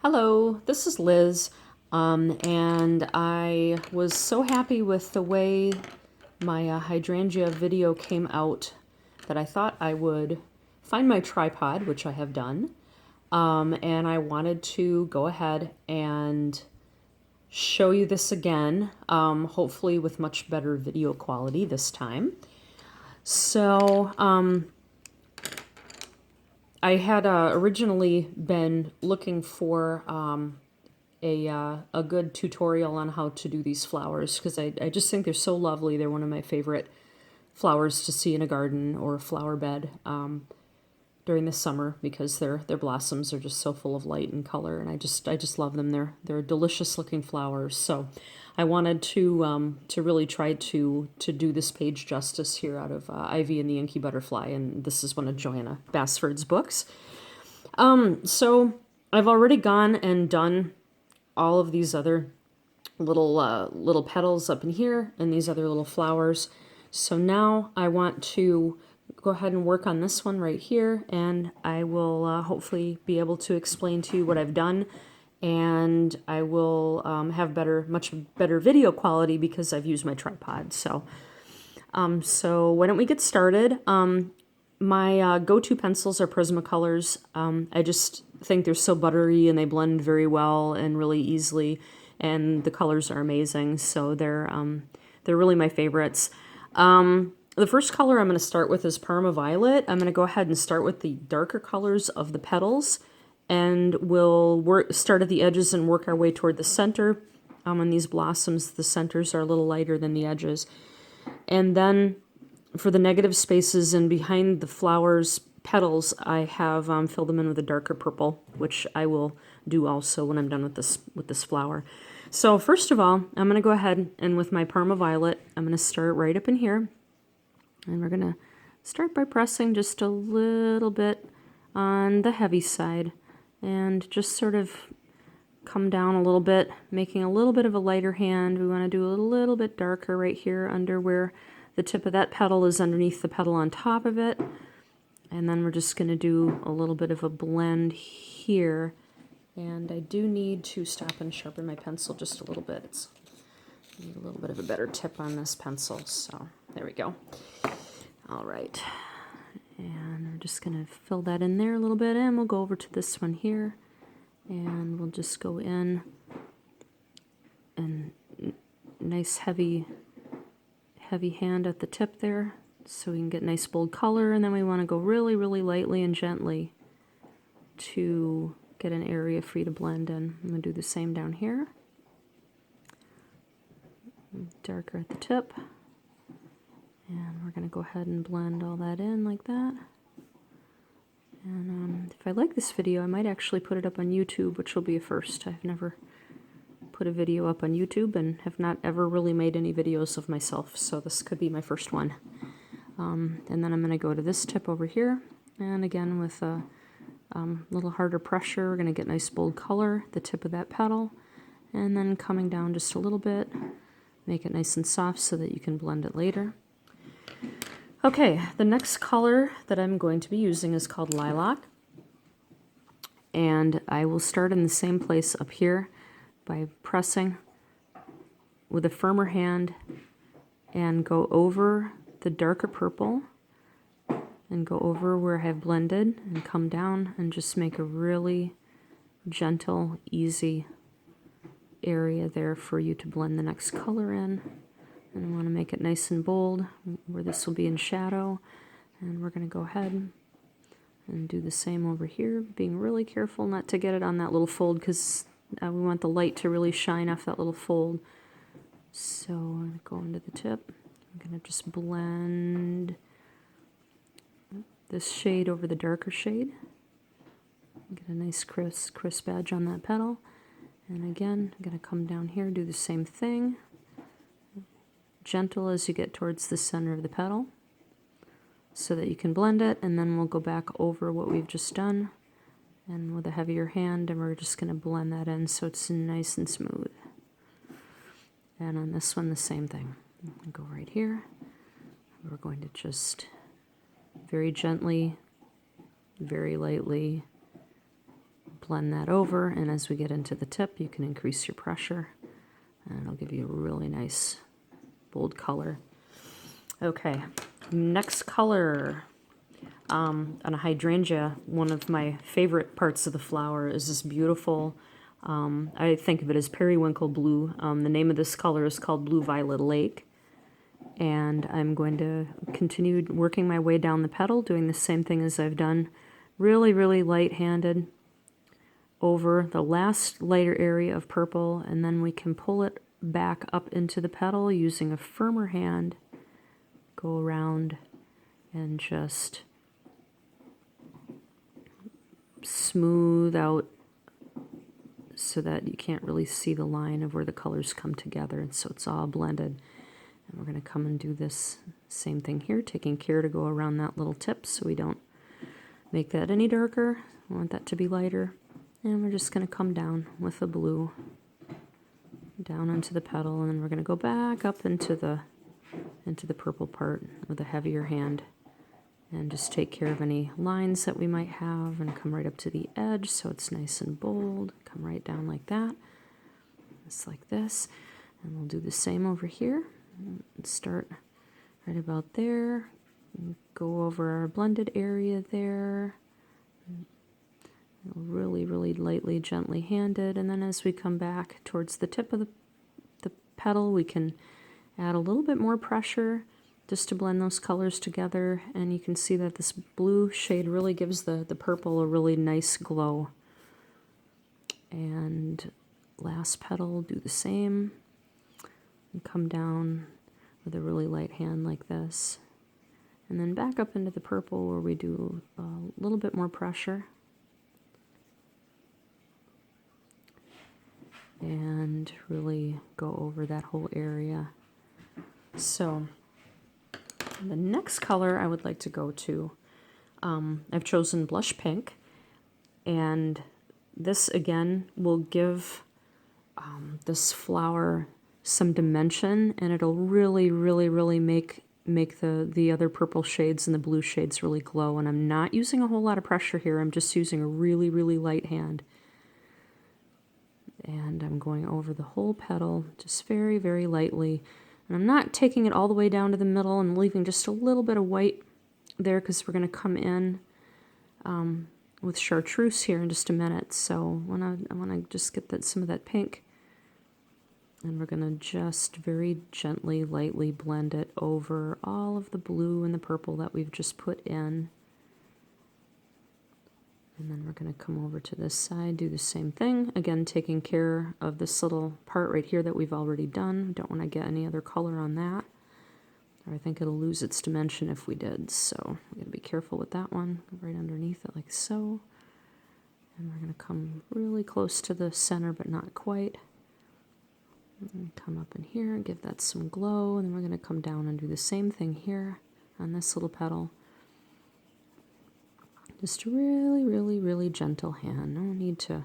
Hello, this is Liz, and I was so happy with the way my Hydrangea video came out that I thought I would find my tripod, which I have done, and I wanted to go ahead and show you this again, hopefully with much better video quality this time. So, I had originally been looking for a good tutorial on how to do these flowers because I just think they're so lovely. They're one of my favorite flowers to see in a garden or a flower bed during the summer because their blossoms are just so full of light and color, and I just love them. They're delicious looking flowers. So I wanted to really try to do this page justice here out of Ivy and the Inky Butterfly, and this is one of Johanna Basford's books. So I've already gone and done all of these other little petals up in here and these other little flowers. So now I want to go ahead and work on this one right here, and I will hopefully be able to explain to you what I've done, and I will have much better video quality because I've used my tripod. So why don't we get started? My go-to pencils are Prismacolors. I just think they're so buttery and they blend very well and really easily, and the colors are amazing. So they're really my favorites. The first color I'm going to start with is Parma Violet. I'm going to go ahead and start with the darker colors of the petals, and we'll start at the edges and work our way toward the center. On these blossoms, the centers are a little lighter than the edges. And then for the negative spaces and behind the flowers petals, I have filled them in with a darker purple, which I will do also when I'm done with this flower. So first of all, I'm going to go ahead and with my Parma Violet, I'm going to start right up in here. And we're going to start by pressing just a little bit on the heavy side and just sort of come down a little bit, making a little bit of a lighter hand. We want to do a little bit darker right here under where the tip of that petal is underneath the petal on top of it. And then we're just going to do a little bit of a blend here. And I do need to stop and sharpen my pencil just a little bit. I need a little bit of a better tip on this pencil. So there we go. All right. And we're just going to fill that in there a little bit. And we'll go over to this one here. And we'll just go in and nice heavy hand at the tip there so we can get nice bold color. And then we want to go really, really lightly and gently to get an area for you to blend in. I'm going to do the same down here. Darker at the tip. And we're going to go ahead and blend all that in like that. And if I like this video, I might actually put it up on YouTube, which will be a first. I've never put a video up on YouTube and have not ever really made any videos of myself, so this could be my first one. And then I'm going to go to this tip over here, and again with a little harder pressure, we're going to get nice bold color, the tip of that petal, and then coming down just a little bit, make it nice and soft so that you can blend it later. Okay, the next color that I'm going to be using is called Lilac, and I will start in the same place up here by pressing with a firmer hand and go over the darker purple and go over where I have blended and come down and just make a really gentle, easy area there for you to blend the next color in. And I want to make it nice and bold where this will be in shadow. And we're going to go ahead and do the same over here, being really careful not to get it on that little fold because we want the light to really shine off that little fold. So I'm going to go into the tip. I'm going to just blend this shade over the darker shade. Get a nice crisp edge on that petal. And again, I'm going to come down here, do the same thing. Gentle as you get towards the center of the petal so that you can blend it, and then we'll go back over what we've just done and with a heavier hand, and we're just going to blend that in so it's nice and smooth. And on this one, the same thing. Go right here. We're going to just very gently, very lightly blend that over, and as we get into the tip, you can increase your pressure, and it'll give you a really nice, bold color. Okay, next color. On a hydrangea, one of my favorite parts of the flower is this beautiful, I think of it as periwinkle blue. The name of this color is called Blue Violet Lake. And I'm going to continue working my way down the petal, doing the same thing as I've done. Really, really light-handed over the last lighter area of purple, and then we can pull it back up into the petal using a firmer hand. Go around and just smooth out so that you can't really see the line of where the colors come together, and so it's all blended. And we're going to come and do this same thing here, taking care to go around that little tip so we don't make that any darker. We want that to be lighter. And we're just going to come down with the blue down into the petal, and then we're going to go back up into the purple part with a heavier hand. And just take care of any lines that we might have and come right up to the edge so it's nice and bold. Come right down like that. Just like this. And we'll do the same over here. Start right about there. Go over our blended area there. Really, really lightly, gently handed. And then as we come back towards the tip of the petal, we can add a little bit more pressure just to blend those colors together, and you can see that this blue shade really gives the purple a really nice glow. And last petal, do the same, and come down with a really light hand like this, and then back up into the purple where we do a little bit more pressure, and really go over that whole area. So the next color I would like to go to, I've chosen Blush Pink, and this again will give this flower some dimension, and it'll really, really, really make the other purple shades and the blue shades really glow. And I'm not using a whole lot of pressure here, I'm just using a really, really light hand. And I'm going over the whole petal just very, very lightly. And I'm not taking it all the way down to the middle and leaving just a little bit of white there because we're going to come in with Chartreuse here in just a minute. So I want to just get some of that pink, and we're going to just very gently, lightly blend it over all of the blue and the purple that we've just put in. And then we're going to come over to this side, do the same thing. Again, taking care of this little part right here that we've already done. Don't want to get any other color on that, or I think it'll lose its dimension if we did. So we got to be careful with that one. Right underneath it like so. And we're going to come really close to the center, but not quite. And come up in here and give that some glow. And then we're going to come down and do the same thing here on this little petal. Just a really, really, really gentle hand. No need to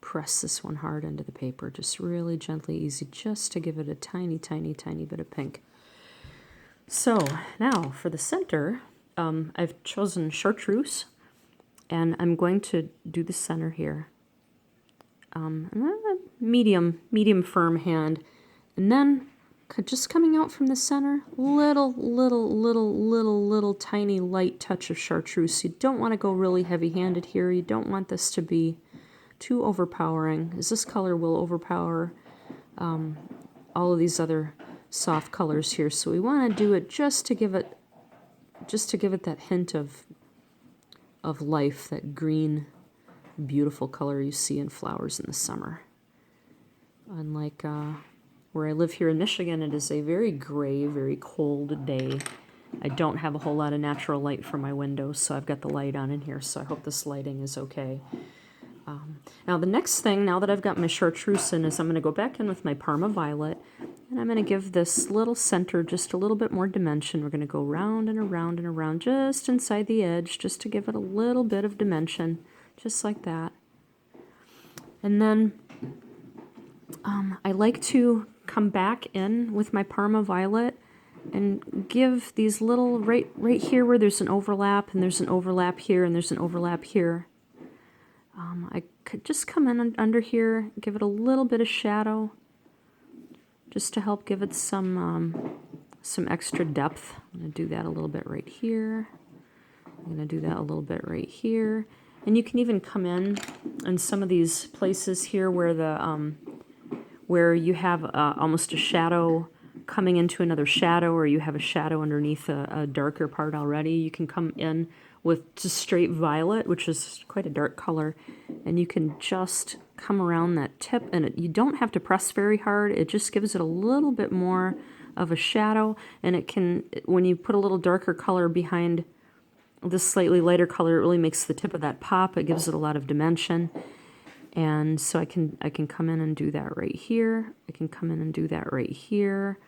press this one hard into the paper. Just really gently, easy, just to give it a tiny, tiny, tiny bit of pink. So now for the center, I've chosen Chartreuse, and I'm going to do the center here. Medium firm hand, and then just coming out from the center, little tiny light touch of Chartreuse. You don't want to go really heavy-handed here. You don't want this to be too overpowering, as this color will overpower all of these other soft colors here. So we want to do it just to give it that hint of life, that green, beautiful color you see in flowers in the summer. Unlike where I live here in Michigan, it is a very gray, very cold day. I don't have a whole lot of natural light from my windows, so I've got the light on in here, so I hope this lighting is okay. Now the next thing, now that I've got my Chartreuse in, is I'm going to go back in with my Parma Violet, and I'm going to give this little center just a little bit more dimension. We're going to go round and around and around just inside the edge, just to give it a little bit of dimension, just like that. And then I like to come back in with my Parma Violet and give these little, right here where there's an overlap, and there's an overlap here, and there's an overlap here. I could just come in under here, give it a little bit of shadow, just to help give it some extra depth. I'm going to do that a little bit right here. I'm going to do that a little bit right here. And you can even come in some of these places here where the where you have almost a shadow coming into another shadow, or you have a shadow underneath a darker part already. You can come in with just straight violet, which is quite a dark color, and you can just come around that tip, and you don't have to press very hard. It just gives it a little bit more of a shadow, and it can, when you put a little darker color behind this slightly lighter color, it really makes the tip of that pop. It gives it a lot of dimension. And so I can come in and do that right here. I can come in and do that right here.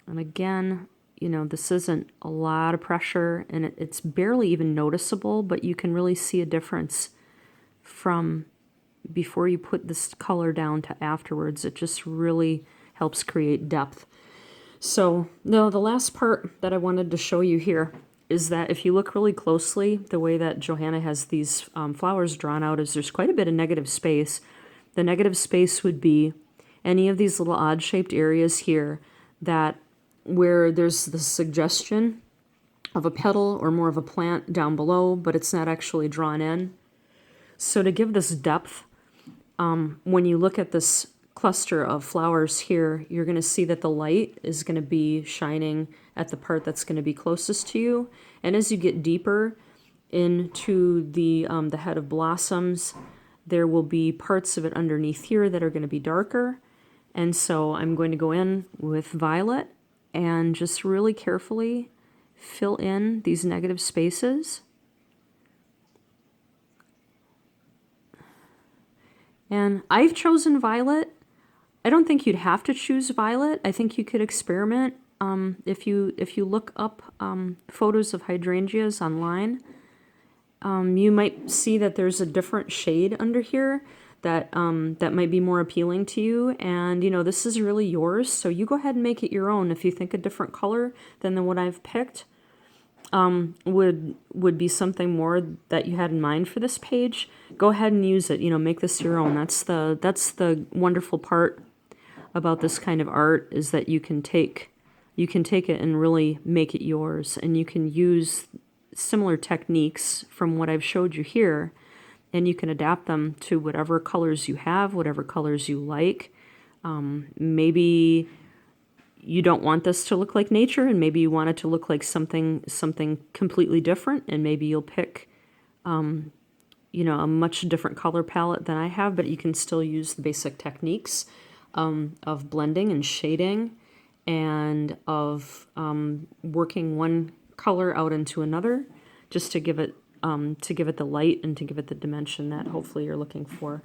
And again, you know, this isn't a lot of pressure, and it's barely even noticeable, but you can really see a difference from before you put this color down to afterwards. It just really helps create depth. So no, the last part that I wanted to show you here is that if you look really closely, the way that Johanna has these flowers drawn out is there's quite a bit of negative space. The negative space would be any of these little odd-shaped areas here that where there's the suggestion of a petal or more of a plant down below, but it's not actually drawn in. So to give this depth, when you look at this cluster of flowers here, you're going to see that the light is going to be shining at the part that's going to be closest to you. And as you get deeper into the head of blossoms, there will be parts of it underneath here that are going to be darker. And so I'm going to go in with violet and just really carefully fill in these negative spaces. And I've chosen violet. I don't think you'd have to choose violet. I think you could experiment. If you look up photos of hydrangeas online, you might see that there's a different shade under here that that might be more appealing to you. And you know, this is really yours, so you go ahead and make it your own. If you think a different color than the what I've picked would be something more that you had in mind for this page, go ahead and use it. You know, make this your own. That's the wonderful part about this kind of art, is that you can take it and really make it yours, and you can use similar techniques from what I've showed you here, and you can adapt them to whatever colors you have, whatever colors you like. Maybe you don't want this to look like nature, and maybe you want it to look like something completely different, and maybe you'll pick you know, a much different color palette than I have, but you can still use the basic techniques of blending and shading, and of working one color out into another, just to give it the light and to give it the dimension that hopefully you're looking for.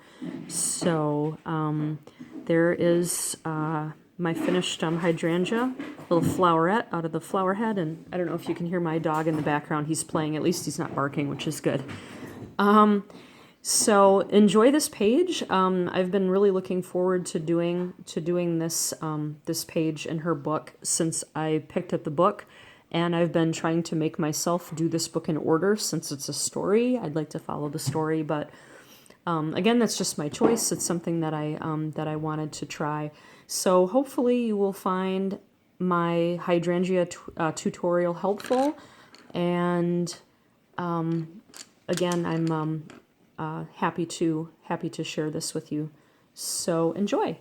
So there is my finished hydrangea, little flowerette out of the flower head, and I don't know if you can hear my dog in the background. He's playing. At least he's not barking, which is good. So enjoy this page. I've been really looking forward to doing this this page in her book since I picked up the book, and I've been trying to make myself do this book in order since it's a story. I'd like to follow the story, but again, that's just my choice. It's something that I wanted to try. So hopefully you will find my hydrangea tutorial helpful, and again, I'm happy to share this with you. So enjoy.